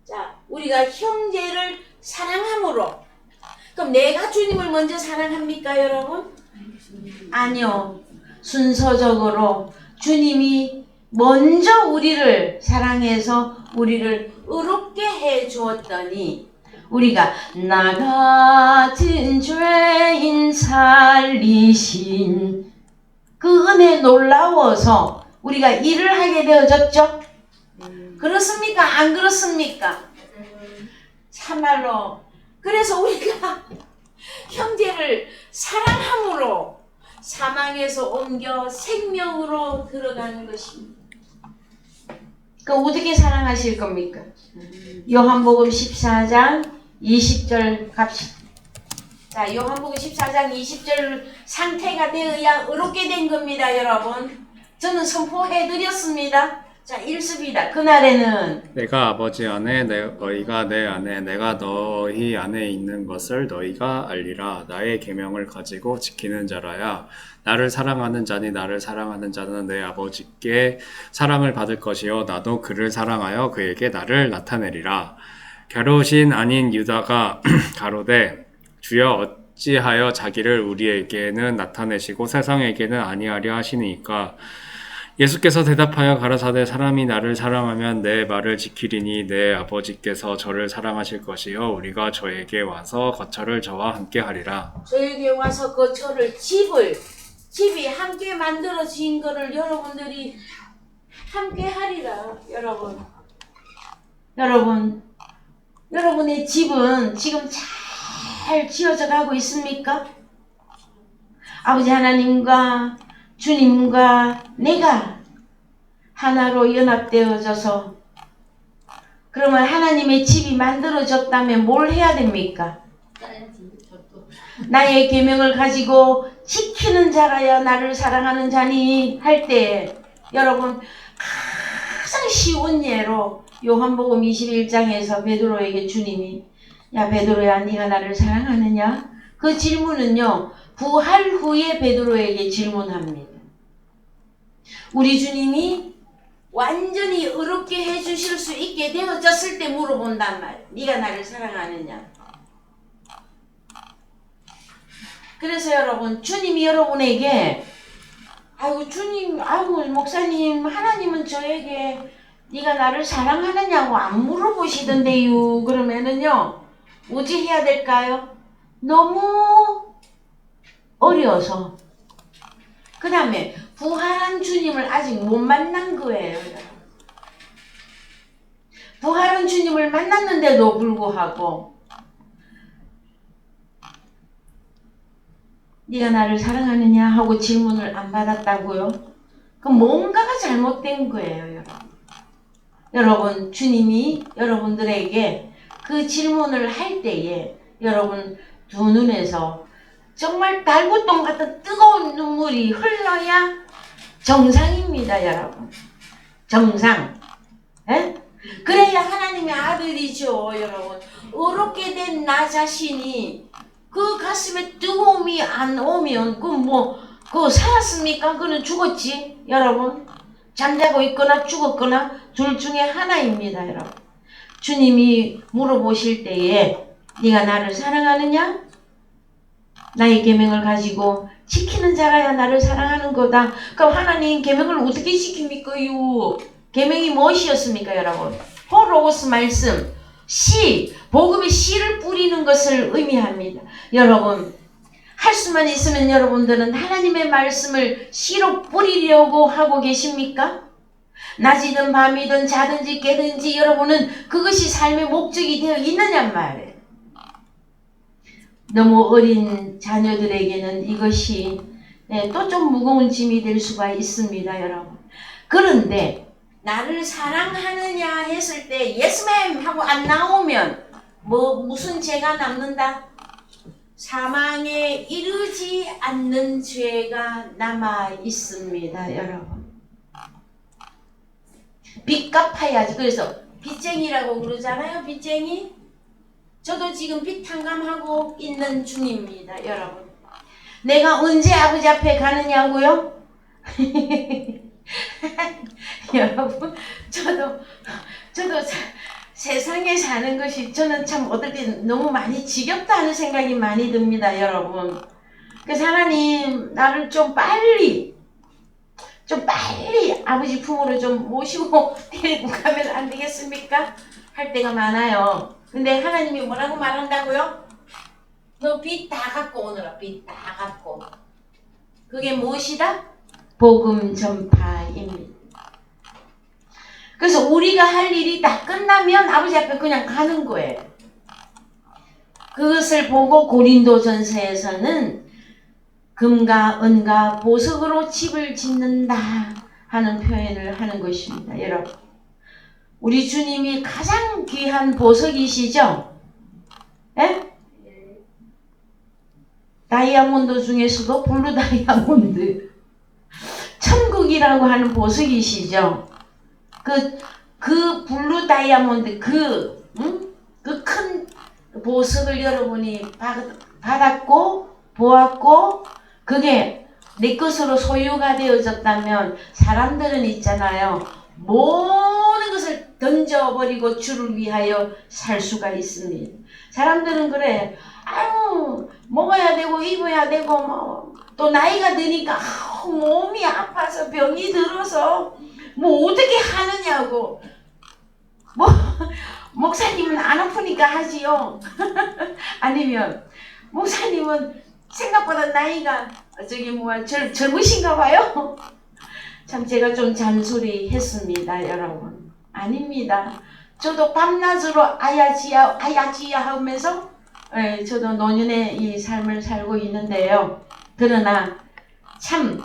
자, 우리가 형제를 사랑함으로. 그럼 내가 주님을 먼저 사랑합니까, 여러분? 아니요. 순서적으로 주님이 먼저 우리를 사랑해서 우리를 의롭게 해 주었더니 우리가 나 같은 죄인 살리신 그 은혜 놀라워서 우리가 일을 하게 되어졌죠? 그렇습니까? 안 그렇습니까? 참말로. 그래서 우리가 형제를 사랑함으로 사망에서 옮겨 생명으로 들어가는 것입니다. 그럼 어떻게 사랑하실 겁니까? 요한복음 14장 20절 갑시다. 자, 요한복음 14장 20절 상태가 되어야 의롭게 된 겁니다, 여러분. 저는 선포해 드렸습니다. 자, 1습이다. 그날에는 내가 아버지 안에 너희가 내 안에 내가 너희 안에 있는 것을 너희가 알리라. 나의 계명을 가지고 지키는 자라야. 나를 사랑하는 자니 나를 사랑하는 자는 내 아버지께 사랑을 받을 것이요 나도 그를 사랑하여 그에게 나를 나타내리라. 겨루신 아닌 유다가 가로되 주여 어찌하여 자기를 우리에게는 나타내시고 세상에게는 아니하려 하시니까. 예수께서 대답하여 가라사대 사람이 나를 사랑하면 내 말을 지키리니 내 아버지께서 저를 사랑하실 것이요 우리가 저에게 와서 거처를 저와 함께 하리라. 저에게 와서 거처를 집이 함께 만들어진 거를 여러분들이 함께 하리라. 여러분의 집은 지금 잘 지어져 가고 있습니까? 아버지 하나님과 주님과 내가 하나로 연합되어져서, 그러면 하나님의 집이 만들어졌다면 뭘 해야 됩니까? 나의 계명을 가지고 지키는 자라야 나를 사랑하는 자니 할 때, 여러분 가장 쉬운 예로 요한복음 21장에서 베드로에게 주님이 야 베드로야 네가 나를 사랑하느냐? 그 질문은요 부활 후에 베드로에게 질문합니다. 우리 주님이 완전히 의롭게 해주실 수 있게 되어졌을 때 물어본단 말이야. 네가 나를 사랑하느냐? 그래서 여러분, 주님이 여러분에게 아이고 목사님, 하나님은 저에게 네가 나를 사랑하느냐고 안 물어보시던데요. 그러면은요 뭐지 해야 될까요? 너무 어려서, 그 다음에 부활한 주님을 아직 못 만난 거예요. 부활한 주님을 만났는데도 불구하고 네가 나를 사랑하느냐 하고 질문을 안 받았다고요? 그럼 뭔가가 잘못된 거예요, 여러분. 주님이 여러분들에게 그 질문을 할 때에 여러분 두 눈에서 정말 달구똥 같은 뜨거운 눈물이 흘러야 정상입니다, 여러분. 정상. 에? 그래야 하나님의 아들이죠, 여러분. 어렵게 된 나 자신이 그 가슴에 뜨거움이 안 오면 그거 살았습니까? 그는 죽었지, 여러분. 잠자고 있거나 죽었거나 둘 중에 하나입니다, 여러분. 주님이 물어보실 때에 네가 나를 사랑하느냐? 나의 계명을 가지고 지키는 자라야 나를 사랑하는 거다. 그럼 하나님 계명을 어떻게 지킵니까요? 계명이 무엇이었습니까, 여러분? 호로고스 말씀, 씨, 복음의 씨를 뿌리는 것을 의미합니다. 여러분, 할 수만 있으면 여러분들은 하나님의 말씀을 씨로 뿌리려고 하고 계십니까? 낮이든 밤이든 자든지 깨든지 여러분은 그것이 삶의 목적이 되어 있느냐 말이에요. 너무 어린 자녀들에게는 이것이 또 좀 무거운 짐이 될 수가 있습니다, 여러분. 그런데 나를 사랑하느냐 했을 때 예스맨 하고 안 나오면 무슨 죄가 남는다? 사망에 이르지 않는 죄가 남아 있습니다, 여러분. 빚 갚아야지. 그래서 빚쟁이라고 그러잖아요, 빚쟁이. 저도 지금 빚 탕감하고 있는 중입니다, 여러분. 내가 언제 아버지 앞에 가느냐고요? 여러분, 저도 세상에 사는 것이 저는 참 어떨 때 너무 많이 지겹다 하는 생각이 많이 듭니다, 여러분. 그래서 하나님, 나를 좀 빨리 아버지 품으로 좀 모시고 데리고 가면 안 되겠습니까? 할 때가 많아요. 근데 하나님이 뭐라고 말한다고요? 너 빚 다 갖고 오너라. 빚 다 갖고. 그게 무엇이다? 복음 전파입니다. 그래서 우리가 할 일이 다 끝나면 아버지 앞에 그냥 가는 거예요. 그것을 보고 고린도전서에서는 금과 은과 보석으로 집을 짓는다 하는 표현을 하는 것입니다, 여러분. 우리 주님이 가장 귀한 보석이시죠? 예? 다이아몬드 중에서도 블루 다이아몬드, 천국이라고 하는 보석이시죠? 그 블루 다이아몬드, 그 큰 보석을 여러분이 받았고 보았고 그게 내 것으로 소유가 되어졌다면 사람들은 있잖아요. 모든 것을 던져버리고 주를 위하여 살 수가 있습니다. 사람들은 그래. 아유, 먹어야 되고 입어야 되고 또 나이가 드니까 몸이 아파서 병이 들어서 어떻게 하느냐고. 목사님은 안 아프니까 하지요. 아니면 목사님은 생각보다 나이가 젊으신가 봐요. 참 제가 좀 잔소리 했습니다, 여러분. 아닙니다. 저도 밤낮으로 아야지야 하면서 저도 노년의 이 삶을 살고 있는데요. 그러나 참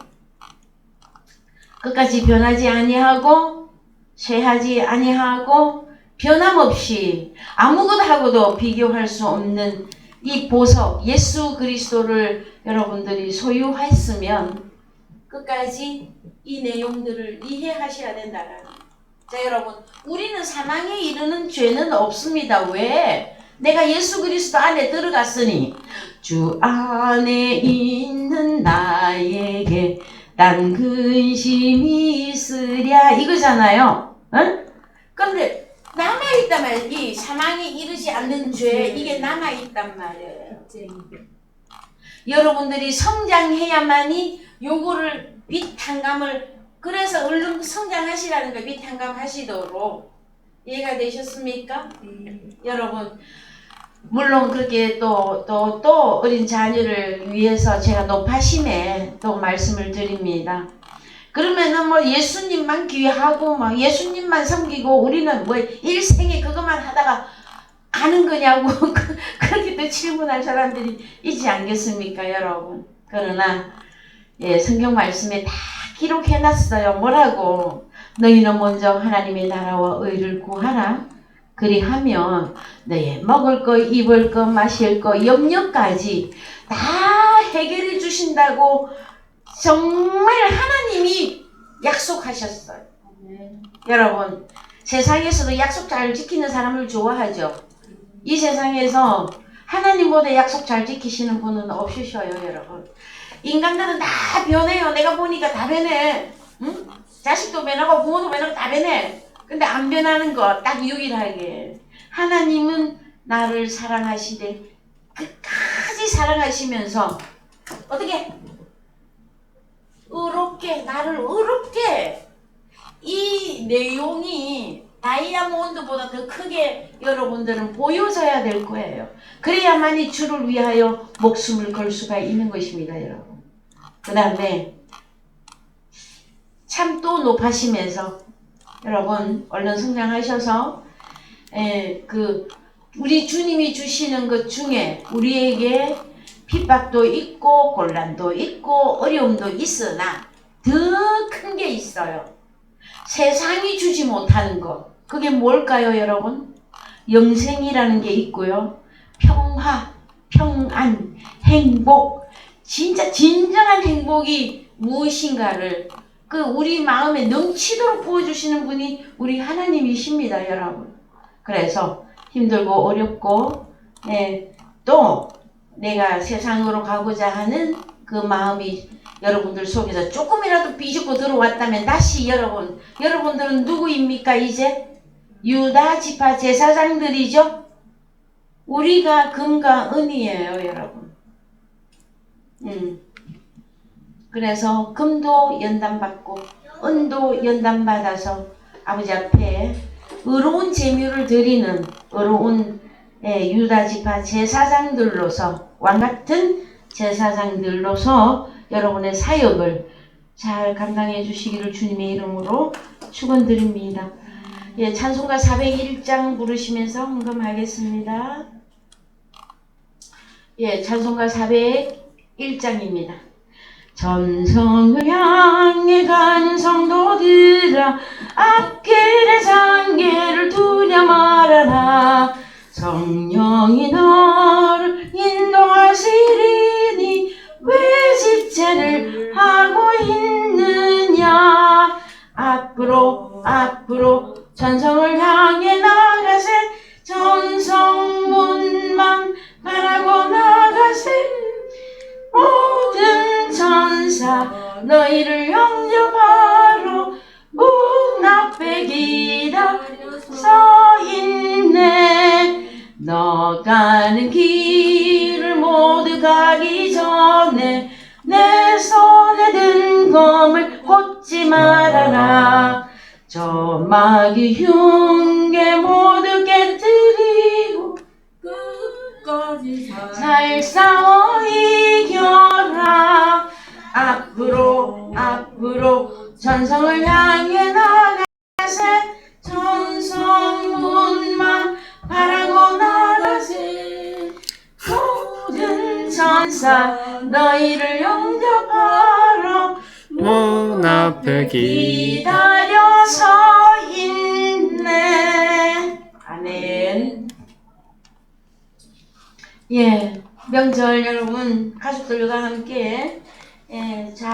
끝까지 변하지 아니하고 쇠하지 아니하고 변함없이 아무것하고도 비교할 수 없는 이 보석 예수 그리스도를 여러분들이 소유했으면 끝까지 이 내용들을 이해하셔야 된다는. 자, 여러분, 우리는 사망에 이르는 죄는 없습니다. 왜? 내가 예수 그리스도 안에 들어갔으니 주 안에 있는 나에게 딴 근심이 있으랴 이거잖아요. 응? 그런데 남아있단 말이에요. 이 사망에 이르지 않는 죄 이게 남아있단 말이에요. 여러분들이 성장해야만이 요거를 빚 탕감을 그래서 얼른 성장하시라는 거예요. 빚 탕감 하시도록. 이해가 되셨습니까? 여러분 물론 그렇게 또 어린 자녀를 위해서 제가 높아심에 또 말씀을 드립니다. 그러면은 예수님만 귀하고 예수님만 섬기고 우리는 일생에 그것만 하다가 가는 거냐고 그렇게 또 질문할 사람들이 있지 않겠습니까, 여러분? 그러나 성경 말씀에 다 기록해놨어요. 뭐라고? 너희는 먼저 하나님의 나라와 의를 구하라. 그리하면 너의 먹을 거, 입을 거, 마실 거, 염려까지 다 해결해 주신다고 정말 하나님이 약속하셨어요. 여러분, 세상에서도 약속 잘 지키는 사람을 좋아하죠. 이 세상에서 하나님보다 약속 잘 지키시는 분은 없으셔요, 여러분. 인간들은 다 변해요. 내가 보니까 다 변해. 응? 자식도 변하고 부모도 변하고 다 변해. 근데 안 변하는 거 딱 유일하게 하나님은 나를 사랑하시되 끝까지 사랑하시면서 어떻게 의롭게 나를 의롭게 이 내용이 다이아몬드보다 더 크게 여러분들은 보여져야 될 거예요. 그래야만이 주를 위하여 목숨을 걸 수가 있는 것입니다, 여러분. 그 다음에 참 또 높아지면서 여러분 얼른 성장하셔서 우리 주님이 주시는 것 중에 우리에게 핍박도 있고 곤란도 있고 어려움도 있으나 더 큰 게 있어요. 세상이 주지 못하는 것. 그게 뭘까요, 여러분? 영생이라는 게 있고요. 평화, 평안, 행복. 진짜 진정한 행복이 무엇인가를 우리 마음에 넘치도록 부어주시는 분이 우리 하나님이십니다, 여러분. 그래서 힘들고 어렵고 또 내가 세상으로 가고자 하는 그 마음이 여러분들 속에서 조금이라도 비집고 들어왔다면 다시 여러분들은 누구입니까? 이제 유다 지파 제사장들이죠. 우리가 금과 은이에요, 여러분. 그래서 금도 연단받고 은도 연단받아서 아버지 앞에 의로운 제물을 드리는 의로운 유다 지파 제사장들로서 왕같은 제사장들로서 여러분의 사역을 잘 감당해 주시기를 주님의 이름으로 축원드립니다. 찬송가 401장 부르시면서 헌금하겠습니다. 찬송가 401장입니다. 전성을 향해 가는 성도들아, 앞길의 장애를 두려 말아라. 성령이 너를 인도하시리니 왜 지체를 하고 있느냐. 앞으로 전성을 향해 나가세. 전성문만 바라고 나가세. 모든 천사 너희를 영접하러 문 앞에 기다려 있네. 너 가는 길을 모두 가기 전에 내 손에 든 검을 꽂지 말아라. 저 마귀 흉계 모두 깨뜨리고 잘 싸워 이겨라. 앞으로 전성을 향해 나가세. 전성문만 바라고 나가세. 모든 천사 너희를 영접하러 문 앞에 기다려서 있네. 아멘. 명절 여러분 가족들과 함께 잘